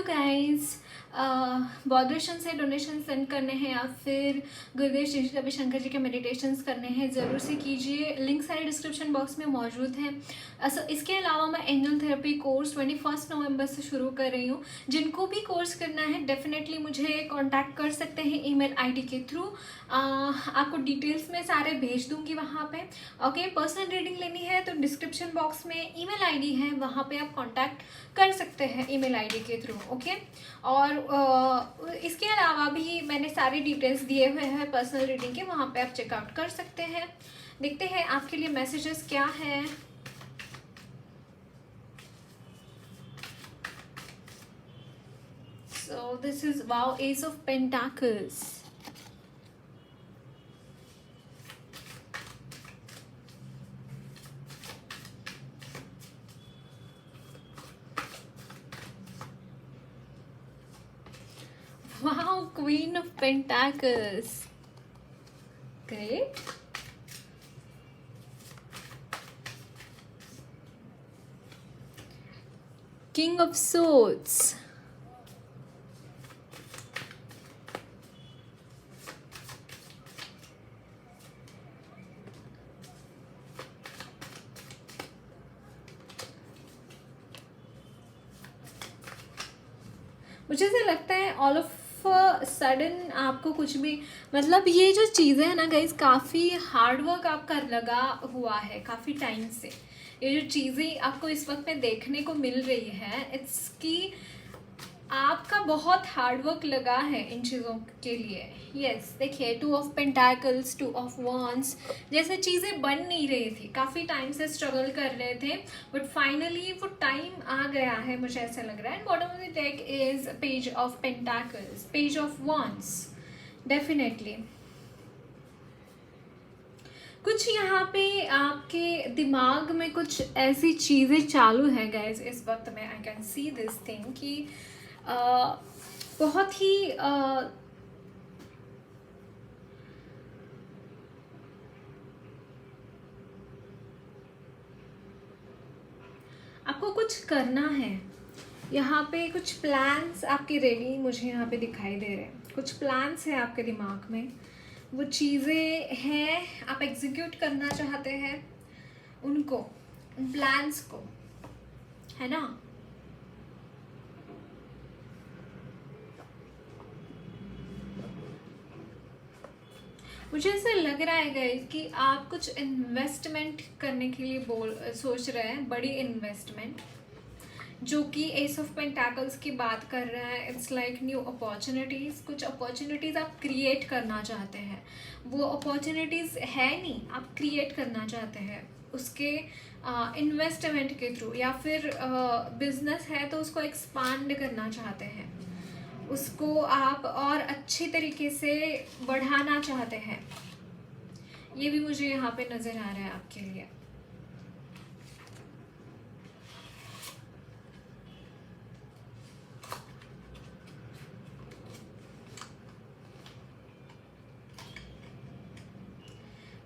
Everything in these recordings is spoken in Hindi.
गाइस, बॉदरेशन से डोनेशन सेंड करने हैं या फिर गुरुदेव श्री श्री रविशंकर जी के मेडिटेशंस करने हैं, ज़रूर से कीजिए। लिंक सारे डिस्क्रिप्शन बॉक्स में मौजूद हैं। इसके अलावा मैं एंजल थेरेपी कोर्स 21 नवंबर से शुरू कर रही हूँ। जिनको भी कोर्स करना है डेफिनेटली मुझे कांटेक्ट कर सकते हैं ईमेल आईडी के थ्रू। आपको डिटेल्स में सारे भेज दूंगी वहाँ पे। ओके, पर्सनल रीडिंग लेनी है तो डिस्क्रिप्शन बॉक्स में ईमेल आईडी है, वहाँ पे आप कांटेक्ट कर सकते हैं ईमेल आईडी के थ्रू। ओके, और इसके अलावा भी मैंने सारे डिटेल्स दिए हुए हैं पर्सनल रीडिंग के, वहाँ पे आप चेकआउट कर सकते हैं। देखते हैं आपके लिए मैसेजेस क्या है। So this is wow, Ace of Pentacles. Wow, Queen of Pentacles. Great. King of Swords. मुझे ऐसा लगता है ऑल ऑफ सडन आपको कुछ भी, मतलब ये जो चीज़ें हैं ना गाइस, काफ़ी हार्डवर्क आपका लगा हुआ है काफ़ी टाइम से। ये जो चीज़ें आपको इस वक्त में देखने को मिल रही है, इट्स की आपका बहुत हार्डवर्क लगा है इन चीज़ों के लिए। यस, देखिए 2 ऑफ पेंटाकल्स, 2 ऑफ वॉन्ड्स जैसे चीज़ें बन नहीं रही थी, काफ़ी टाइम से स्ट्रगल कर रहे थे, बट फाइनली वो टाइम आ गया है, मुझे ऐसा लग रहा है। And bottom of the deck is page of pentacles, page of wands. Definitely कुछ यहाँ पे आपके दिमाग में कुछ ऐसी चीज़ें चालू है गाइज इस वक्त में। आई कैन सी दिस थिंग कि बहुत ही आपको कुछ करना है। यहाँ पे कुछ प्लान्स आपके रेडी मुझे यहाँ पे दिखाई दे रहे हैं। कुछ प्लान्स हैं आपके दिमाग में, वो चीज़ें हैं आप एग्जीक्यूट करना चाहते हैं उनको, उन प्लान्स को, है ना। मुझे ऐसा लग रहा है गाइस कि आप कुछ इन्वेस्टमेंट करने के लिए सोच रहे हैं, बड़ी इन्वेस्टमेंट, जो कि एस ऑफ पेंटाकल्स की बात कर रहा है। इट्स लाइक न्यू अपॉर्चुनिटीज़, कुछ अपॉर्चुनिटीज़ आप क्रिएट करना चाहते हैं। वो अपॉर्चुनिटीज़ है नहीं, आप क्रिएट करना चाहते हैं उसके इन्वेस्टमेंट के थ्रू, या फिर बिजनेस है तो उसको एक्सपांड करना चाहते हैं, उसको आप और अच्छी तरीके से बढ़ाना चाहते हैं। ये भी मुझे यहाँ पे नज़र आ रहा है आपके लिए।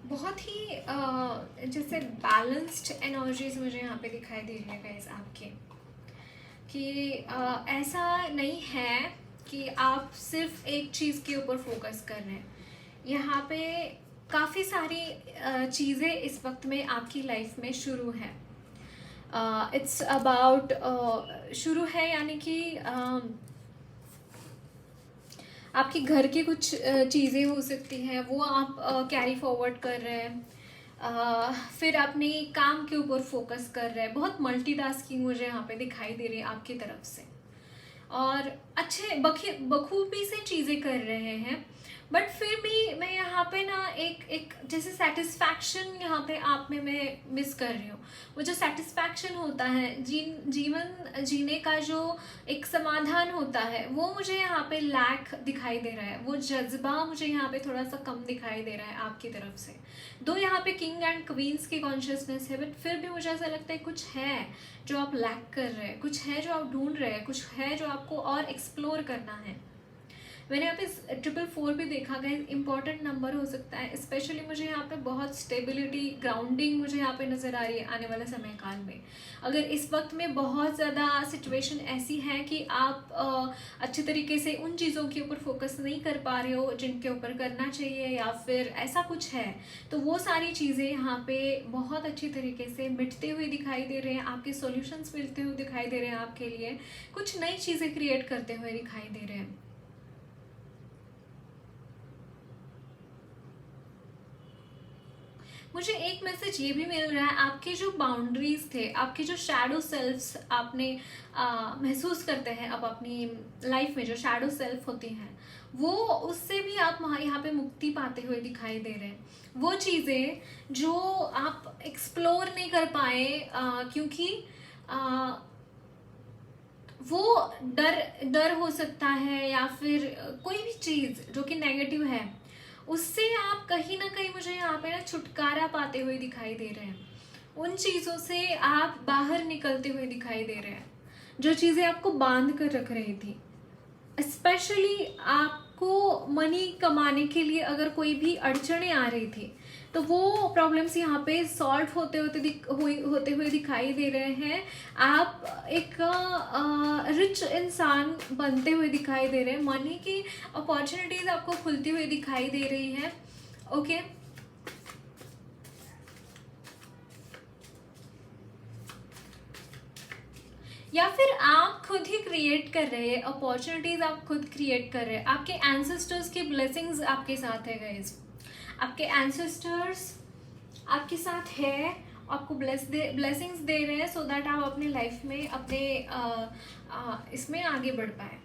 बहुत ही जैसे बैलेंस्ड एनर्जीज मुझे यहाँ पे दिखाई दे रही है गाइस आपके, कि ऐसा नहीं है कि आप सिर्फ एक चीज़ के ऊपर फोकस कर रहे हैं। यहाँ पे काफ़ी सारी चीज़ें इस वक्त में आपकी लाइफ में शुरू है। इट्स अबाउट शुरू है, यानी कि आपके घर की कुछ चीज़ें हो सकती हैं, वो आप कैरी फॉरवर्ड कर रहे हैं। फिर अपने काम के ऊपर फोकस कर रहे हैं। बहुत मल्टीटास्किंग मुझे यहाँ पे दिखाई दे रही है आपकी तरफ से, और अच्छे बखूबी से चीज़ें कर रहे हैं। बट फिर भी मैं यहाँ पे ना एक जैसे सेटिस्फैक्शन यहाँ पे आप में मैं मिस कर रही हूँ। वो जो सेटिस्फैक्शन होता है, जीवन जीने का जो एक समाधान होता है, वो मुझे यहाँ पे लैक दिखाई दे रहा है। वो जज्बा मुझे यहाँ पे थोड़ा सा कम दिखाई दे रहा है आपकी तरफ से। दो यहाँ पे किंग एंड क्वींस की कॉन्शियसनेस है, बट फिर भी मुझे ऐसा लगता है कुछ है जो आप लैक कर रहे हैं, कुछ है जो आप ढूंढ रहे हैं, कुछ है जो आपको और एक्सप्लोर करना है। मैंने यहाँ पे 444 भी देखा गया, इंपॉर्टेंट नंबर हो सकता है। स्पेशली मुझे यहाँ पे बहुत स्टेबिलिटी, ग्राउंडिंग मुझे यहाँ पे नज़र आ रही है आने वाले समय काल में। अगर इस वक्त में बहुत ज़्यादा सिचुएशन ऐसी है कि आप अच्छे तरीके से उन चीज़ों के ऊपर फोकस नहीं कर पा रहे हो जिनके ऊपर करना चाहिए, या फिर ऐसा कुछ है, तो वो सारी चीज़ें यहाँ पे बहुत अच्छी तरीके से मिटते हुए दिखाई दे रहे हैं, आपके सॉल्यूशंस मिलते हुए दिखाई दे रहे हैं, आपके लिए कुछ नई चीज़ें क्रिएट करते हुए दिखाई दे रहे हैं। मुझे एक मैसेज ये भी मिल रहा है, आपके जो बाउंड्रीज थे, आपके जो शैडो सेल्फ्स आपने महसूस करते हैं अब अपनी लाइफ में, जो शैडो सेल्फ होती हैं, वो उससे भी आप वहाँ यहाँ पे मुक्ति पाते हुए दिखाई दे रहे हैं। वो चीज़ें जो आप एक्सप्लोर नहीं कर पाए क्योंकि वो डर डर हो सकता है, या फिर कोई भी चीज़ जो कि नेगेटिव है, उससे आप कहीं ना कहीं मुझे यहाँ पे ना छुटकारा पाते हुए दिखाई दे रहे हैं। उन चीज़ों से आप बाहर निकलते हुए दिखाई दे रहे हैं जो चीज़ें आपको बांध कर रख रही थी। स्पेशली आपको मनी कमाने के लिए अगर कोई भी अड़चने आ रही थी, तो वो प्रॉब्लम्स यहाँ पे सॉल्व होते हुए दिखाई दे रहे हैं। आप एक रिच इंसान बनते हुए दिखाई दे रहे हैं, मनी की अपॉर्चुनिटीज आपको खुलती हुई दिखाई दे रही है। ओके, या फिर आप खुद ही क्रिएट कर रहे हैं अपॉर्चुनिटीज, आप खुद क्रिएट कर रहे हैं। आपके एंसेस्टर्स की ब्लेसिंग्स आपके साथ है गाइस, आपके एंसेस्टर्स आपके साथ है, आपको ब्लेसिंग्स दे रहे हैं सो दैट आप अपने लाइफ में अपने इसमें आगे बढ़ पाए।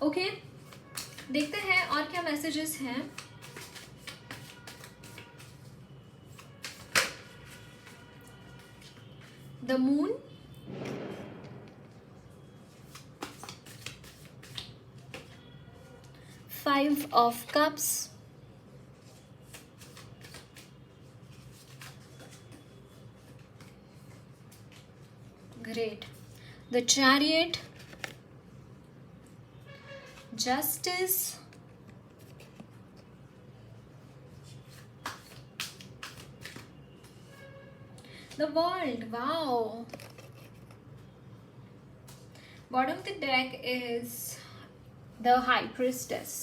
ओके, देखते हैं और क्या मैसेजेस हैं। The moon, Five of Cups, great, the Chariot, Justice, the World. Wow. Bottom of the deck is the High Priestess.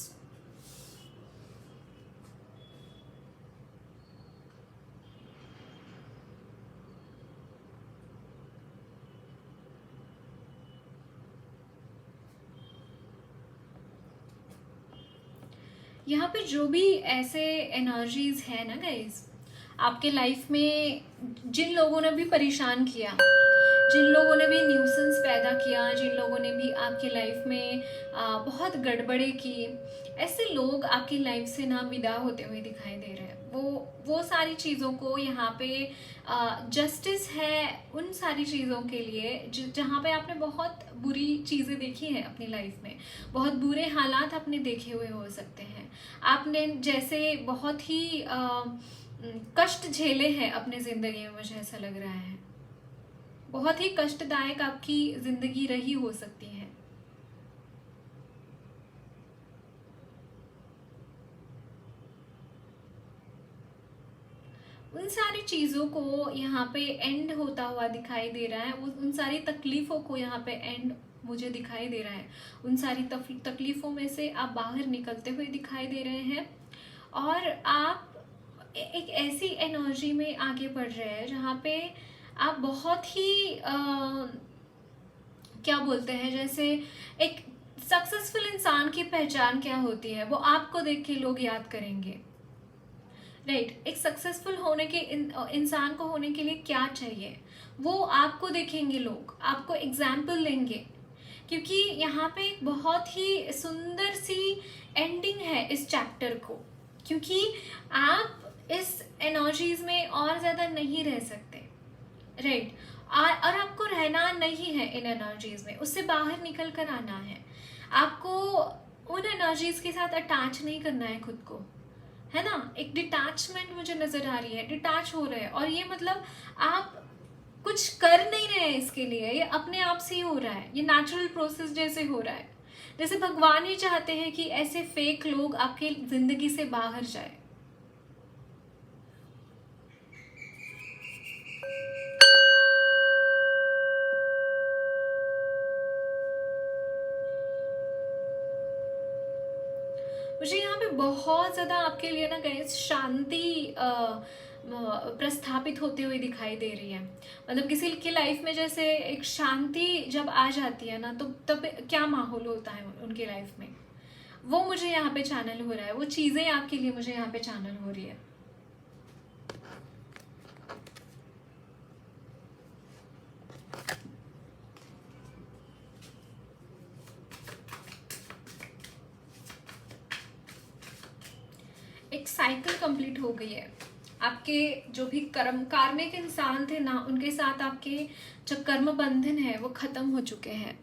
यहाँ पे जो भी ऐसे एनर्जीज है ना गाइज, आपके लाइफ में जिन लोगों ने भी परेशान किया, जिन लोगों ने भी न्यूसेंस पैदा किया, जिन लोगों ने भी आपकी लाइफ में बहुत गड़बड़े की, ऐसे लोग आपकी लाइफ से ना विदा होते हुए दिखाई दे रहे हैं। वो सारी चीज़ों को यहाँ पे जस्टिस है उन सारी चीज़ों के लिए जहाँ पे आपने बहुत बुरी चीज़ें देखी हैं अपनी लाइफ में, बहुत बुरे हालात आपने देखे हुए हो सकते हैं, आपने जैसे बहुत ही कष्ट झेले हैं अपने ज़िंदगी में। मुझे ऐसा लग रहा है बहुत ही कष्टदायक आपकी ज़िंदगी रही हो सकती है। उन सारी चीज़ों को यहाँ पे एंड होता हुआ दिखाई दे रहा है, उन सारी तकलीफ़ों को यहाँ पे एंड मुझे दिखाई दे रहा है। उन सारी तकलीफ़ों में से आप बाहर निकलते हुए दिखाई दे रहे हैं, और आप एक ऐसी एनर्जी में आगे बढ़ रहे हैं जहाँ पे आप बहुत ही क्या बोलते हैं, जैसे एक सक्सेसफुल इंसान की पहचान क्या होती है वो आपको देख के लोग याद करेंगे, राइट। एक सक्सेसफुल होने के इंसान को होने के लिए क्या चाहिए वो आपको देखेंगे लोग, आपको एग्जाम्पल लेंगे, क्योंकि यहाँ पे एक बहुत ही सुंदर सी एंडिंग है इस चैप्टर को, क्योंकि आप इस एनर्जीज में और ज़्यादा नहीं रह सकते, राइट। और आपको रहना नहीं है इन एनर्जीज में, उससे बाहर निकल कर आना है। आपको उन एनर्जीज के साथ अटैच नहीं करना है खुद को, है ना। एक डिटैचमेंट मुझे नज़र आ रही है, डिटैच हो रहे हैं, और ये मतलब आप कुछ कर नहीं रहे हैं इसके लिए, ये अपने आप से ही हो रहा है, ये नेचुरल प्रोसेस जैसे हो रहा है। जैसे भगवान ही चाहते हैं कि ऐसे फेक लोग आपके जिंदगी से बाहर जाए। मुझे यहाँ पे बहुत ज़्यादा आपके लिए ना गाइस शांति प्रस्थापित होते हुए दिखाई दे रही है। मतलब किसी की लाइफ में जैसे एक शांति जब आ जाती है ना, तो तब क्या माहौल होता है उनकी लाइफ में, वो मुझे यहाँ पे चैनल हो रहा है। वो चीज़ें आपके लिए मुझे यहाँ पे चैनल हो रही है। एक साइकिल कंप्लीट हो गई है। आपके जो भी कार्मिक इंसान थे ना, उनके साथ आपके जो कर्म बंधन है वो खत्म हो चुके हैं।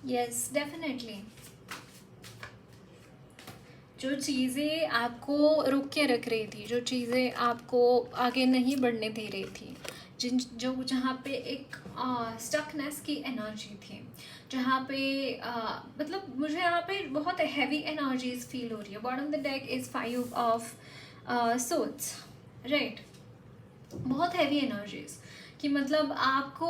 Yes definitely. जो चीज़ें आपको रोक के रख रही थी, जो चीज़ें आपको आगे नहीं बढ़ने दे रही थी, जहाँ पे एक स्टकनेस की एनर्जी थी, जहाँ पे मतलब मुझे यहाँ पे बहुत हैवी एनर्जीज फील हो रही है। Bottom of the deck is 5 of souls, right. बहुत हैवी एनर्जीज कि मतलब आपको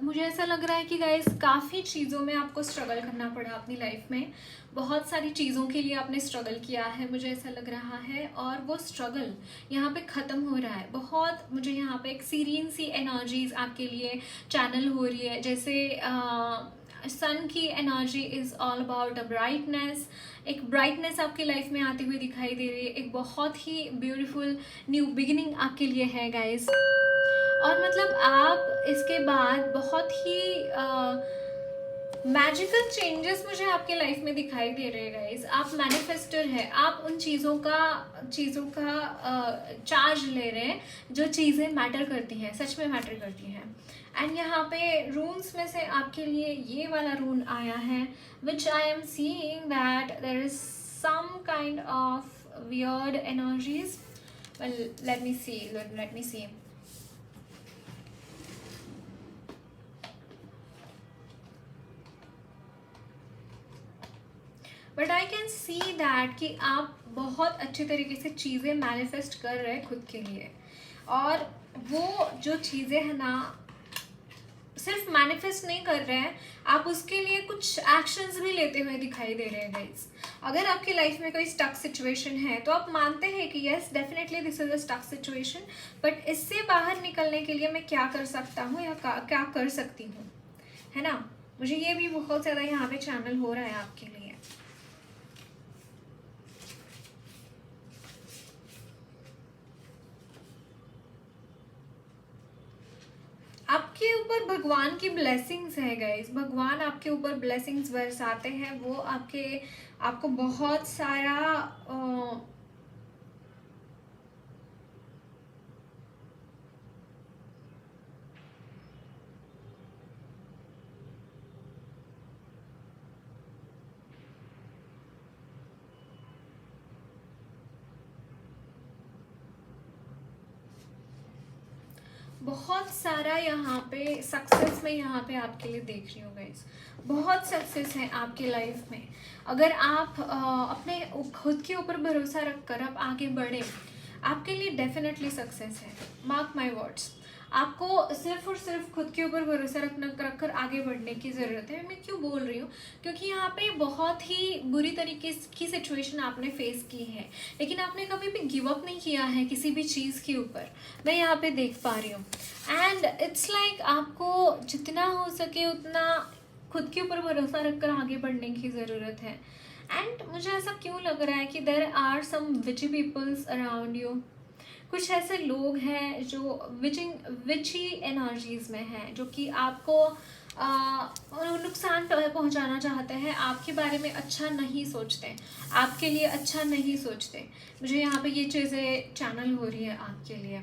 मुझे ऐसा लग रहा है कि गाइस काफ़ी चीज़ों में आपको स्ट्रगल करना पड़ा अपनी लाइफ में। बहुत सारी चीज़ों के लिए आपने स्ट्रगल किया है, मुझे ऐसा लग रहा है। और वो स्ट्रगल यहाँ पे ख़त्म हो रहा है। बहुत मुझे यहाँ पे एक सीरीन सी एनर्जीज आपके लिए चैनल हो रही है। जैसे सन की energy is all about a brightness. एक ब्राइटनेस आपकी लाइफ में आती हुई दिखाई दे रही है। एक बहुत ही ब्यूटीफुल न्यू बिगिनिंग आपके लिए है गाइस। और मतलब आप इसके बाद बहुत ही मैजिकल चेंजेस मुझे आपके लाइफ में दिखाई दे रहे हैं गाइस। आप मैनिफेस्टर है, आप उन चीज़ों का चार्ज ले रहे हैं जो चीज़ें मैटर करती हैं, सच में मैटर करती हैं। एंड यहाँ पे रून्स में से आपके लिए ये वाला रून आया है, which I am seeing that there is some kind of weird energies. Well let me see. But I can see that कि आप बहुत अच्छे तरीके से चीज़ें मैनिफेस्ट कर रहे हैं खुद के लिए। और वो जो चीज़ें हैं ना, सिर्फ मैनिफेस्ट नहीं कर रहे हैं, आप उसके लिए कुछ एक्शंस भी लेते हुए दिखाई दे रहे हैं गाइस। अगर आपकी लाइफ में कोई स्टक सिचुएशन है तो आप मानते हैं कि yes definitely this is a stuck situation, but इससे बाहर निकलने के लिए मैं क्या कर सकता हूँ या क्या कर सकती हूँ, है ना। मुझे ये भी बहुत ज़्यादा यहाँ पे चैनल हो रहा है आपके लिए। आपके ऊपर भगवान की ब्लेसिंग्स है गाइस। भगवान आपके ऊपर ब्लेसिंग्स बरसाते हैं। वो आपको बहुत सारा बहुत सारा यहाँ पे सक्सेस में यहाँ पे आपके लिए देख रही हूँ गाइस। बहुत सक्सेस है आपकी लाइफ में। अगर आप अपने खुद के ऊपर भरोसा रख कर आप आगे बढ़े, आपके लिए डेफिनेटली सक्सेस है। Mark my words. आपको सिर्फ और सिर्फ खुद के ऊपर भरोसा रखकर आगे बढ़ने की ज़रूरत है। मैं क्यों बोल रही हूँ, क्योंकि यहाँ पे बहुत ही बुरी तरीके की सिचुएशन आपने फेस की है, लेकिन आपने कभी भी गिव अप नहीं किया है किसी भी चीज़ के ऊपर, मैं यहाँ पे देख पा रही हूँ। एंड इट्स लाइक आपको जितना हो सके उतना खुद के ऊपर भरोसा रखकर आगे बढ़ने की ज़रूरत है। एंड मुझे ऐसा क्यों लग रहा है कि there are some witchy peoples around you. कुछ ऐसे लोग हैं जो विची एनर्जीज में हैं, जो कि आपको नुकसान पहुंचाना चाहते हैं, आपके बारे में अच्छा नहीं सोचते, आपके लिए अच्छा नहीं सोचते। मुझे यहाँ पे ये चीज़ें चैनल हो रही है आपके लिए।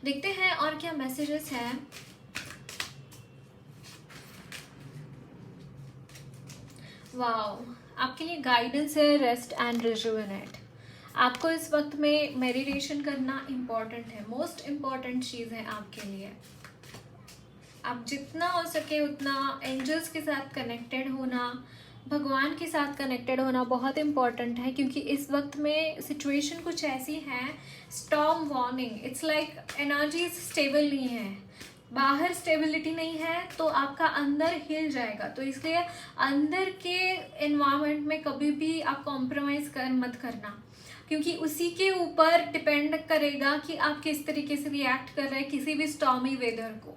देखते हैं और क्या मैसेजेस हैं। वाओ, आपके लिए गाइडेंस है, रेस्ट एंड रिजुवेनेट। आपको इस वक्त में मेडिटेशन करना इम्पॉर्टेंट है, मोस्ट इम्पॉर्टेंट चीज़ है आपके लिए। आप जितना हो सके उतना एंजल्स के साथ कनेक्टेड होना, भगवान के साथ कनेक्टेड होना बहुत इम्पॉर्टेंट है, क्योंकि इस वक्त में सिचुएशन कुछ ऐसी है, storm warning, it's like energy stable नहीं है, बाहर स्टेबिलिटी नहीं है, तो आपका अंदर हिल जाएगा। तो इसलिए अंदर के एनवायरनमेंट में कभी भी आप कॉम्प्रोमाइज़ मत करना, क्योंकि उसी के ऊपर डिपेंड करेगा कि आप किस तरीके से रिएक्ट कर रहे हैं किसी भी स्टॉर्मी वेदर को,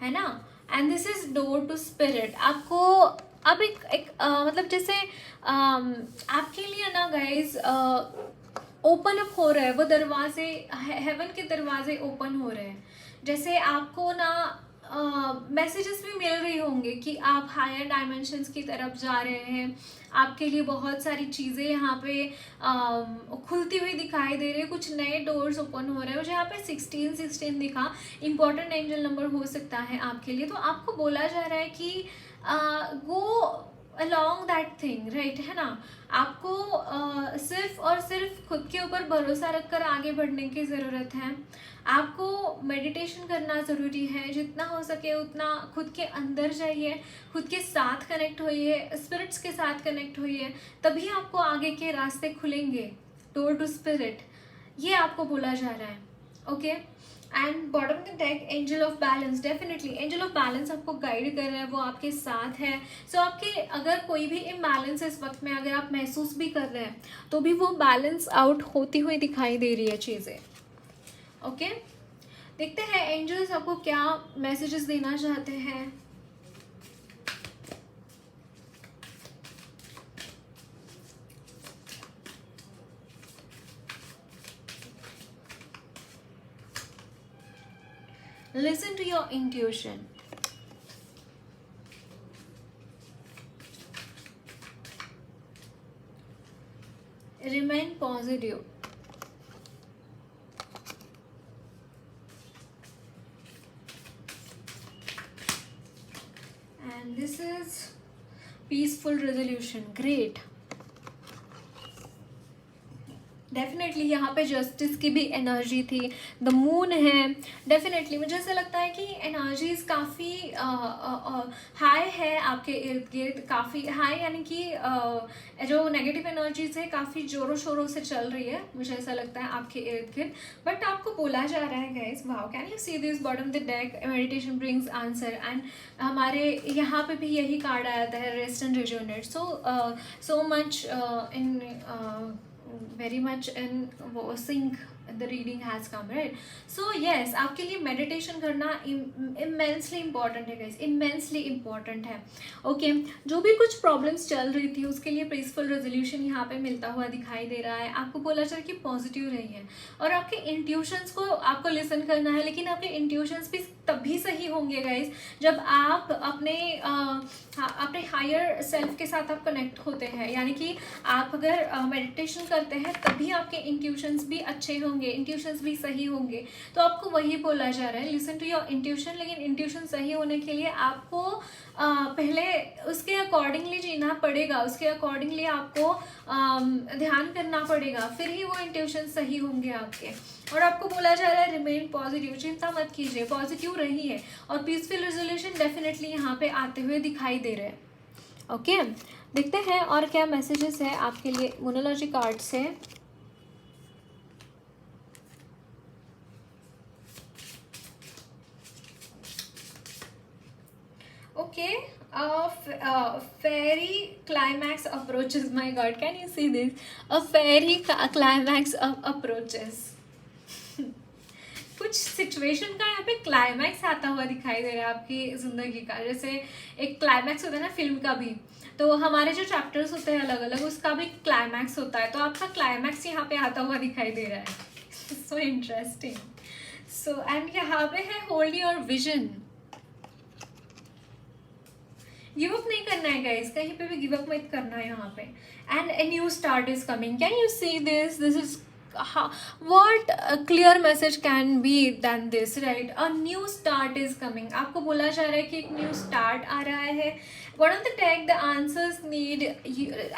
है ना। And this is door to spirit. आपको अब एक मतलब जैसे आपके लिए ना गाइज ओपन अप हो रहा है वो दरवाजे, हेवन के दरवाजे ओपन हो रहे हैं। जैसे आपको ना मैसेजेस भी मिल रही होंगे कि आप हायर डायमेंशंस की तरफ जा रहे हैं, आपके लिए बहुत सारी चीज़ें यहाँ पे खुलती हुई दिखाई दे रही है, कुछ नए डोर्स ओपन हो रहे हैं। मुझे यहाँ पे 16 दिखा, इंपॉर्टेंट एंजल नंबर हो सकता है आपके लिए। तो आपको बोला जा रहा है कि go along that thing, right, है ना। आपको सिर्फ और सिर्फ खुद के ऊपर भरोसा रखकर आगे बढ़ने की ज़रूरत है। आपको मेडिटेशन करना ज़रूरी है, जितना हो सके उतना खुद के अंदर जाइए, खुद के साथ कनेक्ट होइए, स्पिरिट्स के साथ कनेक्ट होइए, तभी आपको आगे के रास्ते खुलेंगे। डोर टू स्पिरिट, ये आपको बोला जा रहा है। Okay, and bottom of the deck angel of balance, definitely angel of balance आपको गाइड कर रहा है, वो आपके साथ है। सो आपके अगर कोई भी इम्बैलेंस इस वक्त में अगर आप महसूस भी कर रहे हैं, तो भी वो बैलेंस आउट होती हुई दिखाई दे रही है चीज़ें। ओके, देखते हैं एंजल्स आपको क्या मैसेजेस देना चाहते हैं। Listen to your intuition. Remain positive. And this is peaceful resolution. Great. Definitely यहाँ पे जस्टिस की भी एनर्जी थी, द मून है। डेफिनेटली मुझे ऐसा लगता है कि एनर्जीज काफ़ी हाई है आपके इर्द गिर्द, काफ़ी हाई, यानी कि जो नेगेटिव एनर्जीज है काफ़ी ज़ोरों शोरों से चल रही है, मुझे ऐसा लगता है आपके इर्द गिर्द। बट आपको बोला जा रहा है guys, wow, can you see this bottom the deck, meditation brings answer. And हमारे यहाँ पे भी यही कार्ड आया था है, rest and rejuvenate. So much in very much in sync the reading has come, right? So yes, आपके लिए meditation करना immensely important है guys, immensely important है। Okay, जो भी कुछ problems चल रही थी उसके लिए peaceful resolution यहाँ पे मिलता हुआ दिखाई दे रहा है। आपको बोला जाए कि पॉजिटिव रहिए और आपके इंट्यूशंस को आपको लिसन करना है, लेकिन आपके इंट्यूशंस भी तभी सही होंगे गाइज जब आप अपने हायर सेल्फ के साथ आप कनेक्ट होते हैं। यानी कि आप अगर मेडिटेशन करते हैं तभी आपके इंट्यूशंस भी अच्छे होंगे, इंट्यूशंस भी सही होंगे। तो आपको वही बोला जा रहा है, लिसन टू योर इंट्यूशन। लेकिन इंट्यूशन सही होने के लिए आपको पहले उसके अकॉर्डिंगली जीना पड़ेगा, उसके अकॉर्डिंगली आपको ध्यान करना पड़ेगा, फिर ही वो इंट्यूशन सही होंगे आपके। और आपको बोला जा रहा है रिमेन पॉजिटिव, चिंता मत कीजिए, पॉजिटिव रहिए। और पीसफुल रेजोल्यूशन डेफिनेटली यहाँ पे आते हुए दिखाई दे रहे हैं। ओके, देखते हैं और क्या मैसेजेस है आपके लिए मोनोलॉजी कार्ड से। Okay, fairy climax approaches. My God, can you see this? A fairy climax approaches. कुछ सिचुएशन का यहाँ पे क्लाइमैक्स आता हुआ दिखाई दे रहा है आपकी जिंदगी का। जैसे एक क्लाइमैक्स होता है ना फिल्म का भी, तो हमारे जो चैप्टर्स होते हैं अलग अलग, उसका भी क्लाइमैक्स होता है। तो आपका क्लाइमैक्स यहाँ पे आता हुआ दिखाई दे रहा है। So interesting. सो एंड यहाँ पे है hold your vision. Give up नहीं करना है गाइस, कहीं पे भी गिव अप मत करना है यहाँ पे। And a new start is coming, can you see this is what a clear message can be than this, right? A new start is coming। आपको बोला जा रहा है कि एक न्यू स्टार्ट आ रहा है। What on the tag the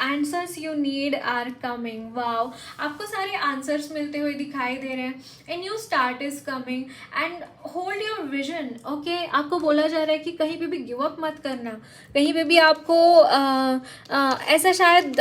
answers you need are coming। Wow, आपको सारे आंसर्स मिलते हुए दिखाई दे रहे हैं। A new start is coming and hold your vision. Okay, आपको बोला जा रहा है कि कहीं पे भी गिव अप मत करना, कहीं पे भी आपको ऐसा शायद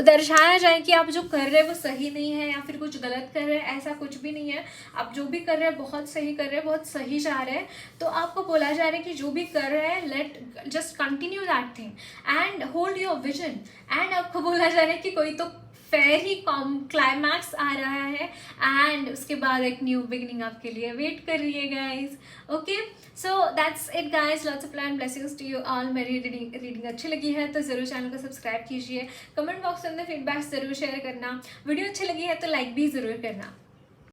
दर्शाया जाए कि आप जो कर रहे हैं वो सही नहीं है या फिर कुछ गलत कर रहे हैं, ऐसा कुछ भी नहीं है। आप जो भी कर रहे हैं बहुत सही कर रहे हैं, बहुत सही जा रहे हैं। तो आपको बोला जा रहा है कि जो भी कर रहे हैं let just continue that thing and hold your vision. And आपको बोला जा रहा है कि कोई तो फेयर ही क्लाइमैक्स आ रहा है एंड उसके बाद एक न्यू बिगनिंग आपके लिए वेट कर रही है guys. Okay, so that's it guys, lots of love and blessings to you all. मेरी रीडिंग अच्छी लगी है तो ज़रूर चैनल को सब्सक्राइब कीजिए, कमेंट बॉक्स में फीडबैक ज़रूर शेयर करना, वीडियो अच्छी लगी है तो लाइक भी ज़रूर करना।